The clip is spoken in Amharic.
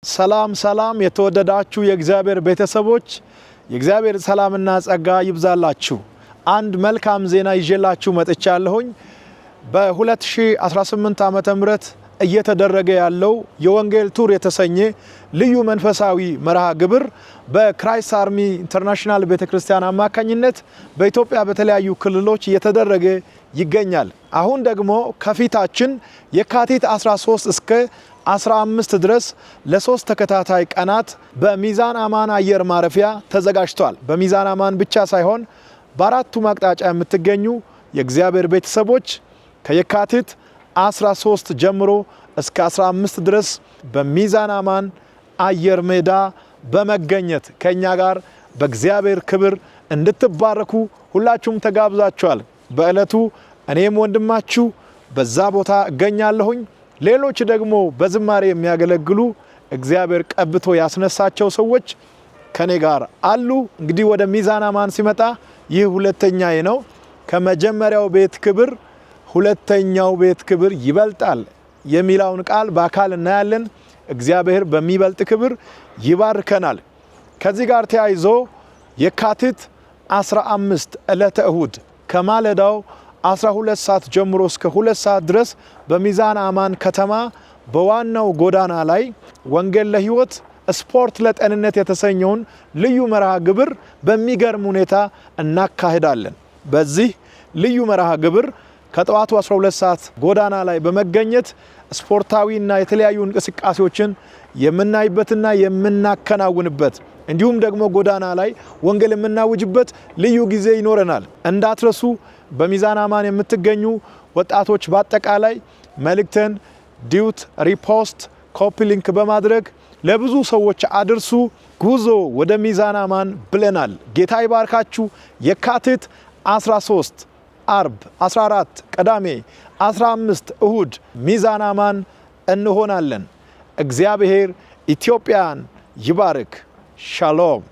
ሰላም ሰላም የተወደዳችሁ የእግዚአብሔር ቤተሰቦች የእግዚአብሔር ሰላምና ጸጋ ይብዛላችሁ። አንድ መልካም ዜና ይዤላችሁ መጥቻለሁኝ። በ2018 ዓመተ ምህረት እየተደረገ ያለው የወንጌል ቱር የተሰኘ ልዩ መንፈሳዊ መርሃ ግብር በክራይስት አርሚ ኢንተርናሽናል ቤተክርስቲያን አማካኝነት በኢትዮጵያ በተለያዩ ክልሎች እየተደረገ ይገኛል። አሁን ደግሞ ከፊታችን የካቲት 13 እስከ 15 ድረስ ለ3 ተከታታይ ቀናት በሚዛን አማን አየር ማረፊያ ተዘጋጅቷል። በሚዛን አማን ብቻ ሳይሆን በአራቱ አቅጣጫ የምትገኙ የእግዚአብሔር ቤተሰቦች ከየካቲት 13 ጀምሮ እስከ 15 ድረስ በሚዛን አማን አየር ሜዳ በመገኘት ከኛ ጋር በእግዚአብሔር ክብር እንድትባረኩ ሁላችሁም ተጋብዛችኋል። በእለቱ እኔም ወንድማችሁ በዛ ቦታ እገኛለሁኝ። ሌሎች ደግሞ በዝማሬ የሚያገለግሉ እግዚአብሔር ቀብቶ ያስነሳቸው ሰዎች ከኔ ጋር አሉ። እንግዲህ ወደ ሚዛን አማን ሲመጣ ይህ ሁለተኛዬ ነው። ከመጀመሪያው ቤት ክብር ሁለተኛው ቤት ክብር ይበልጣል የሚለውን ቃል በአካል እናያለን። እግዚአብሔር በሚበልጥ ክብር ይባርከናል። ከዚህ ጋር ተያይዞ የካቲት 15 ዕለተ እሁድ ከማለዳው 12 ሰዓት ጀምሮ እስከ 2 ሰዓት ድረስ በሚዛን አማን ከተማ በዋናው ጎዳና ላይ ወንጌል ለሕይወት ስፖርት ለጤንነት የተሰኘውን ልዩ መርሃ ግብር በሚገርም ሁኔታ እናካሂዳለን። በዚህ ልዩ መርሃ ግብር ከጠዋቱ 12 ሰዓት ጎዳና ላይ በመገኘት ስፖርታዊና የተለያዩ እንቅስቃሴዎችን የምናይበትና የምናከናውንበት እንዲሁም ደግሞ ጎዳና ላይ ወንጌል የምናውጅበት ልዩ ጊዜ ይኖረናል። እንዳትረሱ። በሚዛን አማን የምትገኙ ወጣቶች በአጠቃላይ መልእክተን ዲዩት ሪፖስት ኮፒ ሊንክ በማድረግ ለብዙ ሰዎች አድርሱ። ጉዞ ወደ ሚዛን አማን ብለናል። ጌታ ይባርካችሁ። የካቲት 13 አርብ፣ 14 ቅዳሜ፣ 15 እሁድ ሚዛን አማን እንሆናለን። እግዚአብሔር ኢትዮጵያን ይባርክ። ሻሎም።